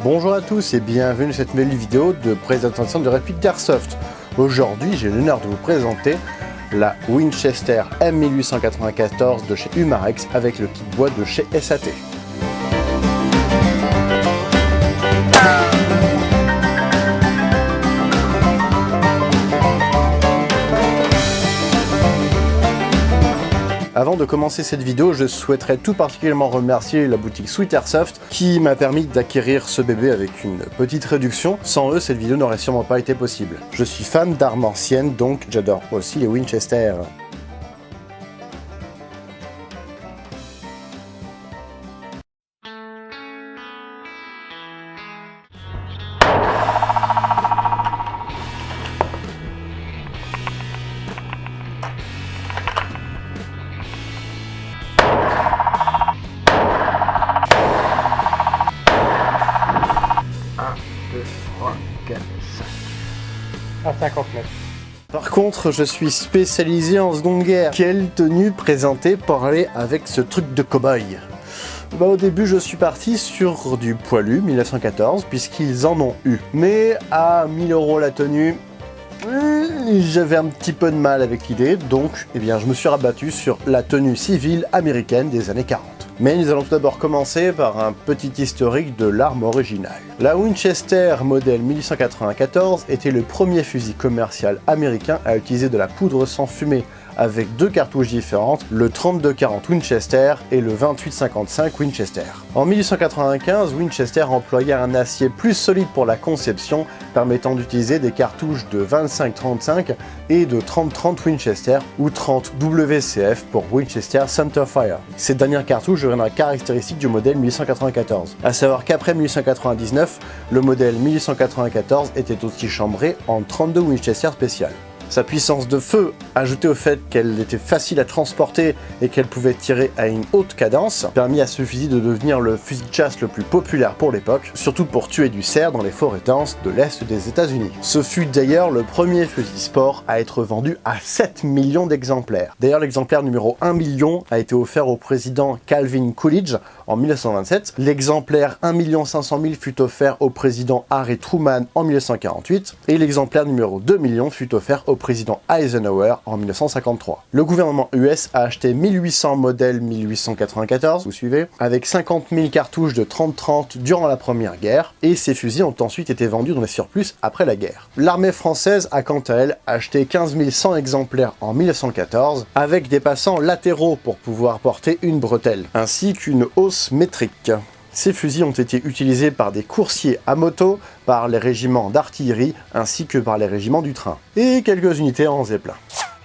Bonjour à tous et bienvenue dans cette nouvelle vidéo de présentation de réplique d'Airsoft. Aujourd'hui, j'ai l'honneur de vous présenter la Winchester M1894 de chez Umarex avec le kit bois de chez SAT. Avant de commencer cette vidéo, je souhaiterais tout particulièrement remercier la boutique Sweet Airsoft qui m'a permis d'acquérir ce bébé avec une petite réduction. Sans eux, cette vidéo n'aurait sûrement pas été possible. Je suis fan d'armes anciennes, donc j'adore aussi les Winchester. À 50 mètres. Par contre, je suis spécialisé en seconde guerre. Quelle tenue présenter pour aller avec ce truc de cow-boy? Au début, je suis parti sur du poilu 1914, puisqu'ils en ont eu. Mais à 1000 € la tenue, j'avais un petit peu de mal avec l'idée, donc je me suis rabattu sur la tenue civile américaine des années 40. Mais nous allons tout d'abord commencer par un petit historique de l'arme originale. La Winchester modèle 1894 était le premier fusil commercial américain à utiliser de la poudre sans fumée, avec deux cartouches différentes, le 32-40 Winchester et le 28-55 Winchester. En 1895, Winchester employait un acier plus solide pour la conception, permettant d'utiliser des cartouches de 25-35 et de 30-30 Winchester ou 30 WCF pour Winchester Centerfire. Cette dernière cartouche deviendra caractéristique du modèle 1894. A savoir qu'après 1899, le modèle 1894 était aussi chambré en 32 Winchester spécial. Sa puissance de feu, ajoutée au fait qu'elle était facile à transporter et qu'elle pouvait tirer à une haute cadence, permit à ce fusil de devenir le fusil de chasse le plus populaire pour l'époque, surtout pour tuer du cerf dans les forêts denses de l'Est des États-Unis. Ce fut d'ailleurs le premier fusil sport à être vendu à 7 millions d'exemplaires. D'ailleurs, l'exemplaire numéro 1 million a été offert au président Calvin Coolidge en 1927, l'exemplaire 1 500 000 fut offert au président Harry Truman en 1948, et l'exemplaire numéro 2 millions fut offert au président Eisenhower en 1953. Le gouvernement US a acheté 1800 modèles 1894, vous suivez, avec 50 000 cartouches de 30-30 durant la Première Guerre, et ces fusils ont ensuite été vendus dans les surplus après la guerre. L'armée française a quant à elle acheté 15 100 exemplaires en 1914, avec des passants latéraux pour pouvoir porter une bretelle, ainsi qu'une hausse métrique. Ces fusils ont été utilisés par des coursiers à moto, par les régiments d'artillerie ainsi que par les régiments du train, et quelques unités en zeppelin.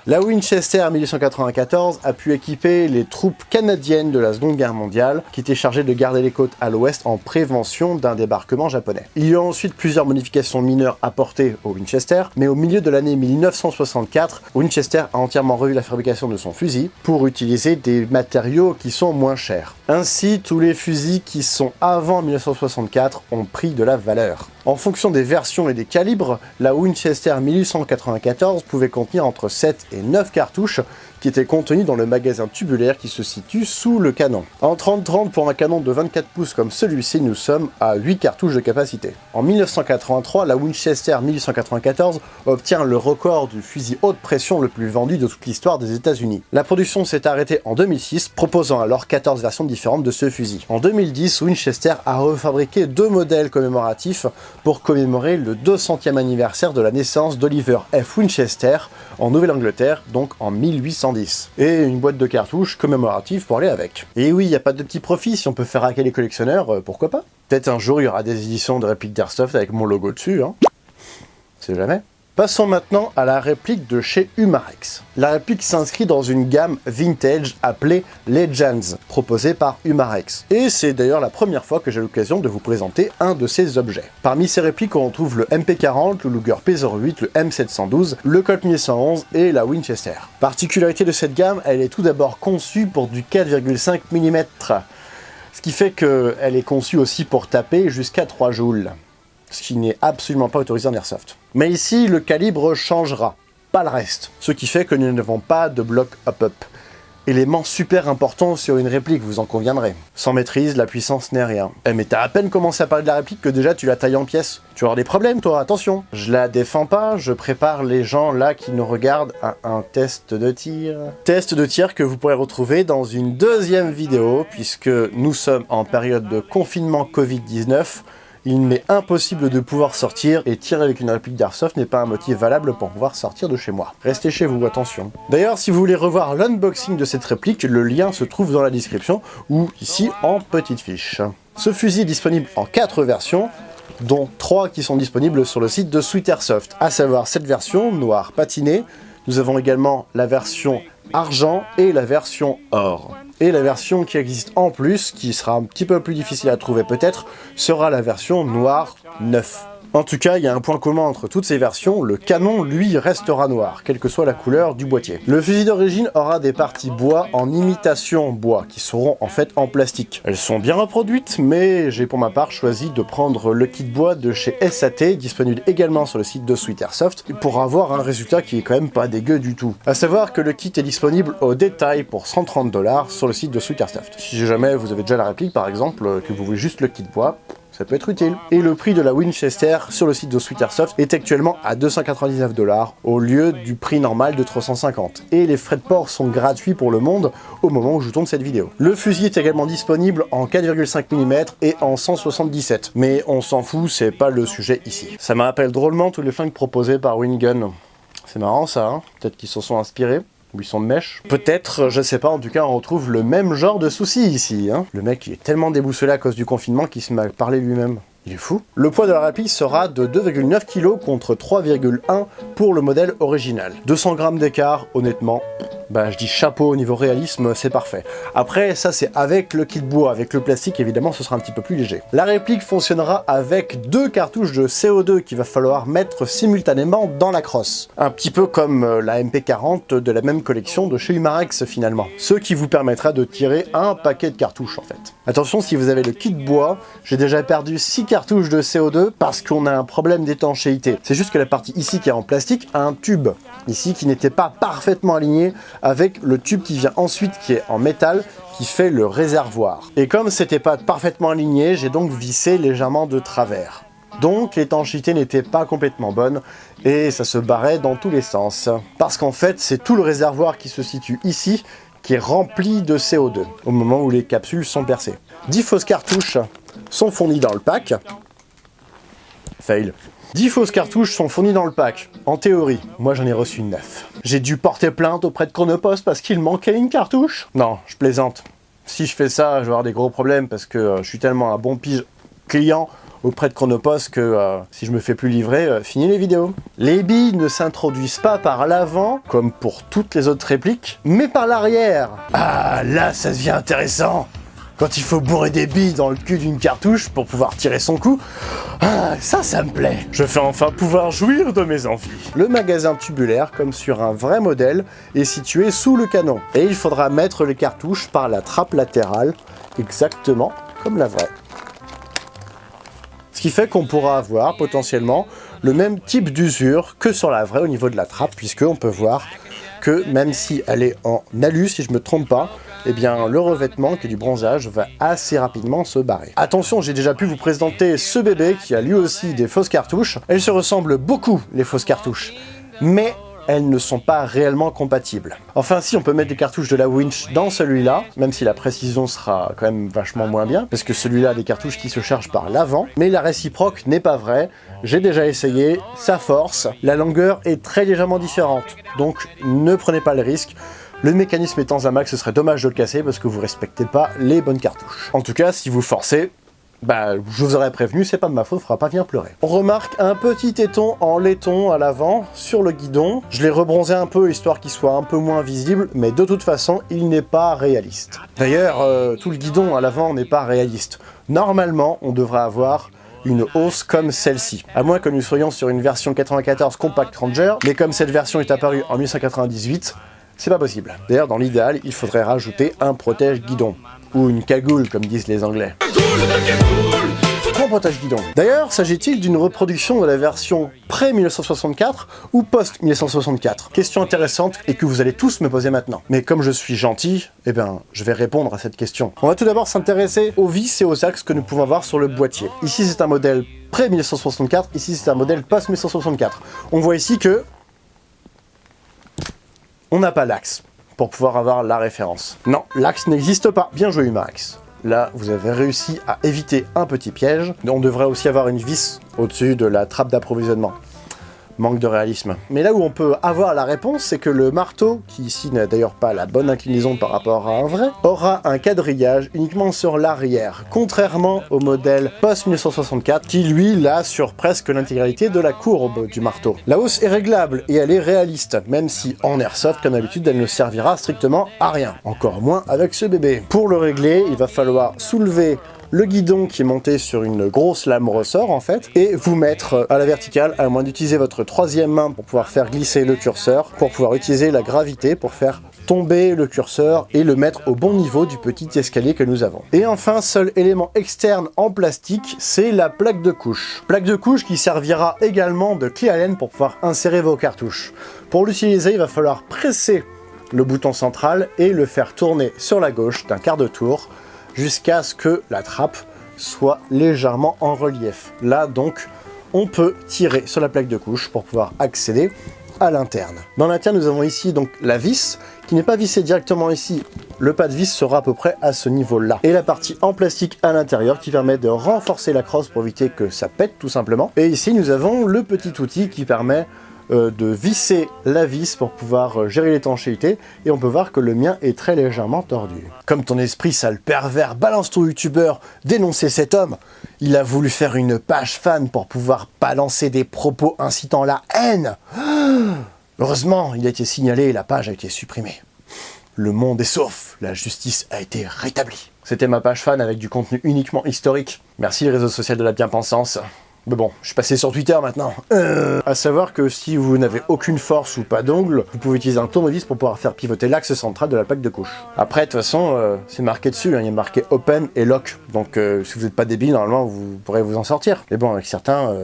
La Winchester 1894 a pu équiper les troupes canadiennes de la Seconde Guerre mondiale, qui étaient chargées de garder les côtes à l'ouest en prévention d'un débarquement japonais. Il y a ensuite plusieurs modifications mineures apportées au Winchester, mais au milieu de l'année 1964, Winchester a entièrement revu la fabrication de son fusil pour utiliser des matériaux qui sont moins chers. Ainsi, tous les fusils qui sont avant 1964 ont pris de la valeur. En fonction des versions et des calibres, la Winchester 1894 pouvait contenir entre 7 et 9 cartouches qui étaient contenues dans le magasin tubulaire qui se situe sous le canon. En 30-30 pour un canon de 24 pouces comme celui-ci, nous sommes à 8 cartouches de capacité. En 1983, la Winchester 1894 obtient le record du fusil haute pression le plus vendu de toute l'histoire des États-Unis. La production s'est arrêtée en 2006, proposant alors 14 versions différentes de ce fusil. En 2010, Winchester a refabriqué 2 modèles commémoratifs pour commémorer le 200e anniversaire de la naissance d'Oliver F. Winchester en Nouvelle-Angleterre, donc en 1810. Et une boîte de cartouches commémorative pour aller avec. Et oui, il n'y a pas de petit profit, si on peut faire hacker les collectionneurs, pourquoi pas? Peut-être un jour il y aura des éditions de répliques d'Airsoft avec mon logo dessus, hein. C'est jamais. Passons maintenant à la réplique de chez Umarex. La réplique s'inscrit dans une gamme vintage appelée Legends, proposée par Umarex. Et c'est d'ailleurs la première fois que j'ai l'occasion de vous présenter un de ces objets. Parmi ces répliques, on retrouve le MP40, le Luger P08, le M712, le Colt 1111 et la Winchester. Particularité de cette gamme, elle est tout d'abord conçue pour du 4,5 mm, ce qui fait qu'elle est conçue aussi pour taper jusqu'à 3 joules. Ce qui n'est absolument pas autorisé en Airsoft. Mais ici, le calibre changera, pas le reste. Ce qui fait que nous n'avons pas de bloc up-up. Élément super important sur une réplique, vous en conviendrez. Sans maîtrise, la puissance n'est rien. Eh mais t'as à peine commencé à parler de la réplique que déjà tu la tailles en pièces. Tu vas avoir des problèmes toi, attention. Je la défends pas, je prépare les gens là qui nous regardent à un test de tir. Test de tir que vous pourrez retrouver dans une deuxième vidéo, puisque nous sommes en période de confinement Covid-19. Il m'est impossible de pouvoir sortir et tirer avec une réplique d'Airsoft n'est pas un motif valable pour pouvoir sortir de chez moi. Restez chez vous, attention. D'ailleurs, si vous voulez revoir l'unboxing de cette réplique, le lien se trouve dans la description ou ici en petite fiche. Ce fusil est disponible en 4 versions, dont 3 qui sont disponibles sur le site de Sweet Airsoft, à savoir cette version noire patinée. Nous avons également la version argent et la version or. Et la version qui existe en plus, qui sera un petit peu plus difficile à trouver peut-être, sera la version noire 9. En tout cas, il y a un point commun entre toutes ces versions, le canon, lui, restera noir, quelle que soit la couleur du boîtier. Le fusil d'origine aura des parties bois en imitation bois, qui seront en fait en plastique. Elles sont bien reproduites, mais j'ai pour ma part choisi de prendre le kit bois de chez SAT, disponible également sur le site de Sweet Airsoft, pour avoir un résultat qui est quand même pas dégueu du tout. A savoir que le kit est disponible au détail pour 130 $ sur le site de Sweet Airsoft. Si jamais vous avez déjà la réplique par exemple, que vous voulez juste le kit bois, ça peut être utile. Et le prix de la Winchester sur le site de Sweet Airsoft est actuellement à 299 $ au lieu du prix normal de 350. Et les frais de port sont gratuits pour le monde au moment où je tourne cette vidéo. Le fusil est également disponible en 4,5 mm et en 177. Mais on s'en fout, c'est pas le sujet ici. Ça me rappelle drôlement tous les flingues proposés par Wingun. C'est marrant ça, hein? Peut-être qu'ils s'en sont inspirés. Ou ils sont de mèche. Peut-être, je sais pas, en tout cas on retrouve le même genre de souci ici. Hein. Le mec il est tellement déboussolé à cause du confinement qu'il se met à parler lui-même. Il est fou. Le poids de la réplique sera de 2,9 kg contre 3,1 pour le modèle original. 200 g d'écart, honnêtement, bah je dis chapeau au niveau réalisme, c'est parfait. Après, ça c'est avec le kit bois, avec le plastique évidemment ce sera un petit peu plus léger. La réplique fonctionnera avec 2 cartouches de CO2 qu'il va falloir mettre simultanément dans la crosse. Un petit peu comme la MP40 de la même collection de chez Humarex finalement. Ce qui vous permettra de tirer un paquet de cartouches en fait. Attention, si vous avez le kit bois, j'ai déjà perdu 6 cartouches de CO2 parce qu'on a un problème d'étanchéité. C'est juste que la partie ici qui est en plastique a un tube ici qui n'était pas parfaitement aligné avec le tube qui vient ensuite qui est en métal qui fait le réservoir. Et comme c'était pas parfaitement aligné, j'ai donc vissé légèrement de travers. Donc l'étanchéité n'était pas complètement bonne et ça se barrait dans tous les sens. Parce qu'en fait c'est tout le réservoir qui se situe ici qui est rempli de CO2 au moment où les capsules sont percées. 10 fausses cartouches sont fournies dans le pack. Fail. 10 fausses cartouches sont fournies dans le pack. En théorie, moi j'en ai reçu 9. J'ai dû porter plainte auprès de Chronopost parce qu'il manquait une cartouche. Non, je plaisante. Si je fais ça, je vais avoir des gros problèmes parce que je suis tellement un bon pige client auprès de Chronopost que si je me fais plus livrer, fini les vidéos. Les billes ne s'introduisent pas par l'avant, comme pour toutes les autres répliques, mais par l'arrière. Ah, là ça devient intéressant. Quand il faut bourrer des billes dans le cul d'une cartouche pour pouvoir tirer son coup, ah, ça me plaît. Je vais enfin pouvoir jouir de mes envies. Le magasin tubulaire, comme sur un vrai modèle, est situé sous le canon. Et il faudra mettre les cartouches par la trappe latérale, exactement comme la vraie. Ce qui fait qu'on pourra avoir potentiellement le même type d'usure que sur la vraie au niveau de la trappe, puisqu'on peut voir que même si elle est en alu, si je me trompe pas, eh bien le revêtement qui est du bronzage va assez rapidement se barrer. Attention, j'ai déjà pu vous présenter ce bébé qui a lui aussi des fausses cartouches. Elles se ressemblent beaucoup, les fausses cartouches, mais elles ne sont pas réellement compatibles. Enfin si, on peut mettre des cartouches de la Winch dans celui-là, même si la précision sera quand même vachement moins bien, parce que celui-là a des cartouches qui se chargent par l'avant, mais la réciproque n'est pas vraie. J'ai déjà essayé, ça force, la longueur est très légèrement différente, donc ne prenez pas le risque. Le mécanisme étant Zamax, ce serait dommage de le casser parce que vous respectez pas les bonnes cartouches. En tout cas, si vous forcez, bah, je vous aurais prévenu, c'est pas de ma faute, faudra pas venir pleurer. On remarque un petit téton en laiton à l'avant, sur le guidon. Je l'ai rebronzé un peu, histoire qu'il soit un peu moins visible, mais de toute façon, il n'est pas réaliste. D'ailleurs, tout le guidon à l'avant n'est pas réaliste. Normalement, on devrait avoir une hausse comme celle-ci. À moins que nous soyons sur une version 94 Compact Ranger, mais comme cette version est apparue en 1998, c'est pas possible. D'ailleurs, dans l'idéal, il faudrait rajouter un protège-guidon. Ou une cagoule, comme disent les Anglais. mon potage guidon. D'ailleurs, s'agit-il d'une reproduction de la version pré-1964 ou post-1964? Question intéressante et que vous allez tous me poser maintenant. Mais comme je suis gentil, eh ben, je vais répondre à cette question. On va tout d'abord s'intéresser aux vis et aux axes que nous pouvons avoir sur le boîtier. Ici, c'est un modèle pré-1964, ici, c'est un modèle post-1964. On voit ici que on n'a pas l'axe pour pouvoir avoir la référence. Non, l'axe n'existe pas. Bien joué, Humax. Là, vous avez réussi à éviter un petit piège. On devrait aussi avoir une vis au-dessus de la trappe d'approvisionnement. Manque de réalisme. Mais là où on peut avoir la réponse, c'est que le marteau, qui ici n'a d'ailleurs pas la bonne inclinaison par rapport à un vrai, aura un quadrillage uniquement sur l'arrière, contrairement au modèle post-1964, qui lui l'a sur presque l'intégralité de la courbe du marteau. La hausse est réglable et elle est réaliste, même si en airsoft, comme d'habitude, elle ne servira strictement à rien. Encore moins avec ce bébé. Pour le régler, il va falloir soulever le guidon qui est monté sur une grosse lame ressort en fait, et vous mettre à la verticale, à moins d'utiliser votre troisième main pour pouvoir faire glisser le curseur, pour pouvoir utiliser la gravité pour faire tomber le curseur et le mettre au bon niveau du petit escalier que nous avons. Et enfin, seul élément externe en plastique, c'est la plaque de couche. Plaque de couche qui servira également de clé Allen pour pouvoir insérer vos cartouches. Pour l'utiliser, il va falloir presser le bouton central et le faire tourner sur la gauche d'un quart de tour, jusqu'à ce que la trappe soit légèrement en relief. Là donc, on peut tirer sur la plaque de couche pour pouvoir accéder à l'interne. Dans l'interne, nous avons ici donc la vis, qui n'est pas vissée directement ici. Le pas de vis sera à peu près à ce niveau-là. Et la partie en plastique à l'intérieur qui permet de renforcer la crosse pour éviter que ça pète tout simplement. Et ici, nous avons le petit outil qui permet de visser la vis pour pouvoir gérer l'étanchéité, et on peut voir que le mien est très légèrement tordu. Comme ton esprit sale pervers, balance ton youtubeur, dénoncer cet homme. Il a voulu faire une page fan pour pouvoir balancer des propos incitant la haine. Heureusement, il a été signalé et la page a été supprimée. Le monde est sauf, la justice a été rétablie. C'était ma page fan avec du contenu uniquement historique. Merci les réseaux sociaux de la bien-pensance. Mais bon, je suis passé sur Twitter maintenant. À savoir que si vous n'avez aucune force ou pas d'ongle, vous pouvez utiliser un tournevis pour pouvoir faire pivoter l'axe central de la plaque de couche. Après, de toute façon, c'est marqué dessus, hein, il y a marqué Open et Lock. Donc si vous n'êtes pas débile, normalement, vous pourrez vous en sortir. Mais bon, avec certains,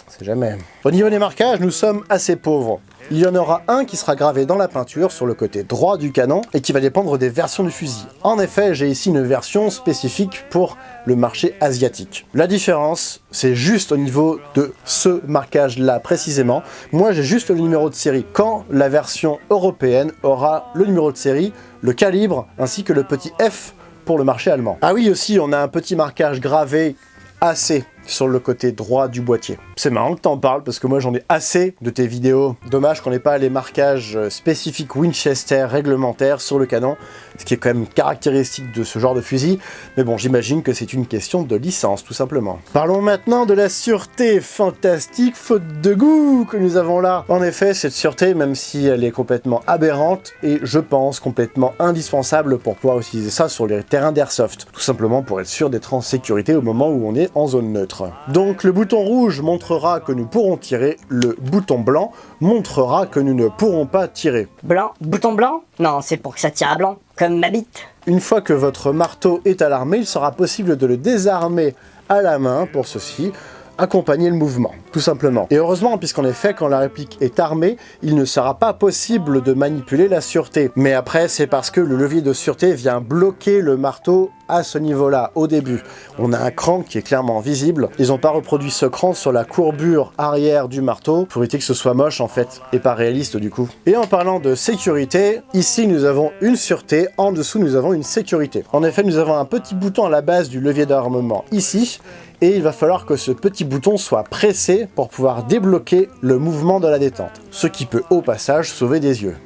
c'est jamais. Au niveau des marquages, nous sommes assez pauvres. Il y en aura un qui sera gravé dans la peinture sur le côté droit du canon et qui va dépendre des versions du fusil. En effet, j'ai ici une version spécifique pour le marché asiatique. La différence, c'est juste au niveau de ce marquage-là précisément. Moi, j'ai juste le numéro de série. Quand la version européenne aura le numéro de série, le calibre, ainsi que le petit F pour le marché allemand. Ah oui, aussi, on a un petit marquage gravé AC sur le côté droit du boîtier. C'est marrant que t'en parles parce que moi j'en ai assez de tes vidéos. Dommage qu'on n'ait pas les marquages spécifiques Winchester réglementaires sur le canon, ce qui est quand même caractéristique de ce genre de fusil. Mais bon, j'imagine que c'est une question de licence tout simplement. Parlons maintenant de la sûreté fantastique faute de goût que nous avons là. En effet, cette sûreté, même si elle est complètement aberrante, et je pense complètement indispensable pour pouvoir utiliser ça sur les terrains d'airsoft. Tout simplement pour être sûr d'être en sécurité au moment où on est en zone neutre. Donc le bouton rouge montrera que nous pourrons tirer, le bouton blanc montrera que nous ne pourrons pas tirer. Blanc? Bouton blanc? Non, c'est pour que ça tire à blanc, comme ma bite. Une fois que votre marteau est alarmé, il sera possible de le désarmer à la main pour ceci, accompagner le mouvement, tout simplement. Et heureusement, puisqu'en effet, quand la réplique est armée, il ne sera pas possible de manipuler la sûreté. Mais après, c'est parce que le levier de sûreté vient bloquer le marteau à ce niveau-là, au début. On a un crank qui est clairement visible. Ils n'ont pas reproduit ce crank sur la courbure arrière du marteau pour éviter que ce soit moche, en fait, et pas réaliste, du coup. Et en parlant de sécurité, ici, nous avons une sûreté, en dessous, nous avons une sécurité. En effet, nous avons un petit bouton à la base du levier d'armement, ici, et il va falloir que ce petit bouton soit pressé pour pouvoir débloquer le mouvement de la détente, ce qui peut au passage sauver des yeux.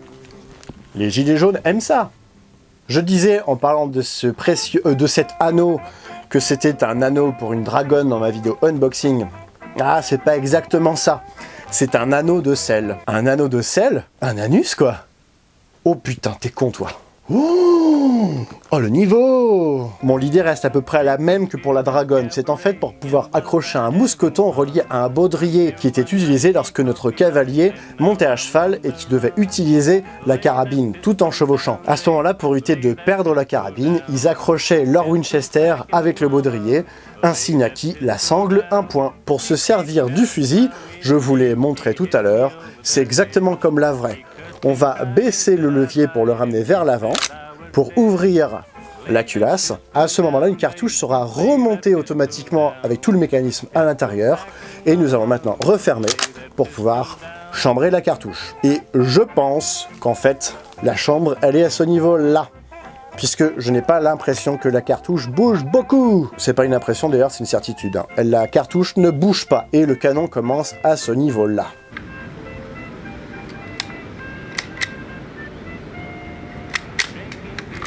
Les gilets jaunes aiment ça. Je disais en parlant de ce précieux, de cet anneau, que c'était un anneau pour une dragonne dans ma vidéo unboxing. Ah, c'est pas exactement ça. C'est un anneau de sel. Un anneau de sel? Un anus quoi? Oh putain, t'es con toi. Oh, Oh, le niveau! Bon, l'idée reste à peu près la même que pour la dragonne. C'est en fait pour pouvoir accrocher un mousqueton relié à un baudrier qui était utilisé lorsque notre cavalier montait à cheval et qui devait utiliser la carabine tout en chevauchant. À ce moment-là, pour éviter de perdre la carabine, ils accrochaient leur Winchester avec le baudrier, ainsi naquit la sangle 1 point. Pour se servir du fusil, je vous l'ai montré tout à l'heure, c'est exactement comme la vraie. On va baisser le levier pour le ramener vers l'avant, pour ouvrir la culasse. À ce moment-là, une cartouche sera remontée automatiquement avec tout le mécanisme à l'intérieur, et nous allons maintenant refermer pour pouvoir chambrer la cartouche. Et je pense qu'en fait, la chambre, elle est à ce niveau-là, puisque je n'ai pas l'impression que la cartouche bouge beaucoup. C'est pas une impression d'ailleurs, c'est une certitude, hein. La cartouche ne bouge pas, et le canon commence à ce niveau-là.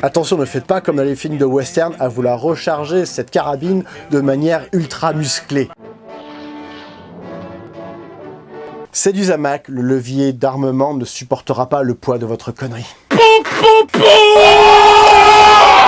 Attention, ne faites pas comme dans les films de western à vouloir recharger cette carabine de manière ultra musclée. C'est du Zamac, le levier d'armement ne supportera pas le poids de votre connerie.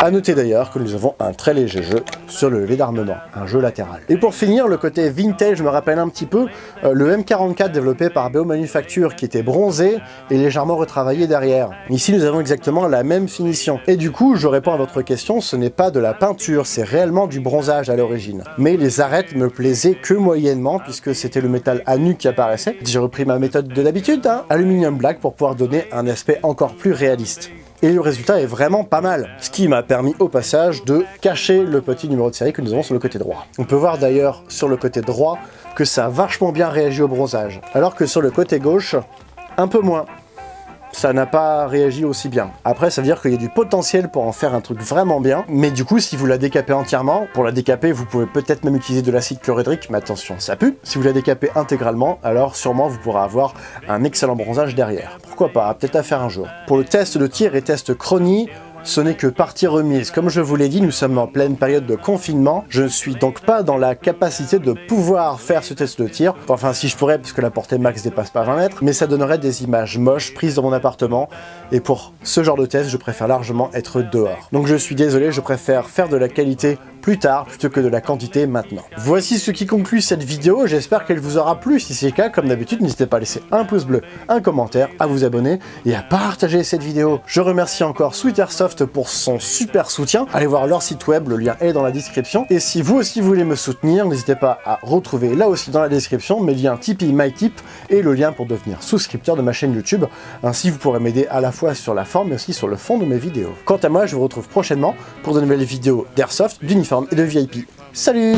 A noter d'ailleurs que nous avons un très léger jeu sur le levier d'armement, un jeu latéral. Et pour finir, le côté vintage me rappelle un petit peu le M44 développé par BO Manufacture qui était bronzé et légèrement retravaillé derrière. Ici nous avons exactement la même finition. Et du coup, je réponds à votre question, ce n'est pas de la peinture, c'est réellement du bronzage à l'origine. Mais les arêtes me plaisaient que moyennement puisque c'était le métal à nu qui apparaissait. J'ai repris ma méthode de d'habitude, hein, aluminium black pour pouvoir donner un aspect encore plus réaliste. Et le résultat est vraiment pas mal, ce qui m'a permis au passage de cacher le petit numéro de série que nous avons sur le côté droit. On peut voir d'ailleurs sur le côté droit que ça a vachement bien réagi au bronzage, alors que sur le côté gauche, un peu moins. Ça n'a pas réagi aussi bien. Après, ça veut dire qu'il y a du potentiel pour en faire un truc vraiment bien, mais du coup, si vous la décapez entièrement, pour la décaper, vous pouvez peut-être même utiliser de l'acide chlorhydrique, mais attention, ça pue. Si vous la décapez intégralement, alors sûrement vous pourrez avoir un excellent bronzage derrière. Pourquoi pas, peut-être à faire un jour. Pour le test de tir et test chronie, ce n'est que partie remise. Comme je vous l'ai dit, nous sommes en pleine période de confinement. Je ne suis donc pas dans la capacité de pouvoir faire ce test de tir. Enfin, si je pourrais, parce que la portée max dépasse pas 20 mètres, mais ça donnerait des images moches prises dans mon appartement. Et pour ce genre de test, je préfère largement être dehors. Donc je suis désolé, je préfère faire de la qualité plus tard plutôt que de la quantité maintenant. Voici ce qui conclut cette vidéo, j'espère qu'elle vous aura plu. Si c'est le cas, comme d'habitude, n'hésitez pas à laisser un pouce bleu, un commentaire, à vous abonner et à partager cette vidéo. Je remercie encore Sweet Airsoft pour son super soutien. Allez voir leur site web, le lien est dans la description. Et si vous aussi voulez me soutenir, n'hésitez pas à retrouver là aussi dans la description mes liens Tipeee, MyTip et le lien pour devenir souscripteur de ma chaîne YouTube. Ainsi, vous pourrez m'aider à la fois sur la forme mais aussi sur le fond de mes vidéos. Quant à moi, je vous retrouve prochainement pour de nouvelles vidéos d'Airsoft, d'uniforme et de VIP. Salut!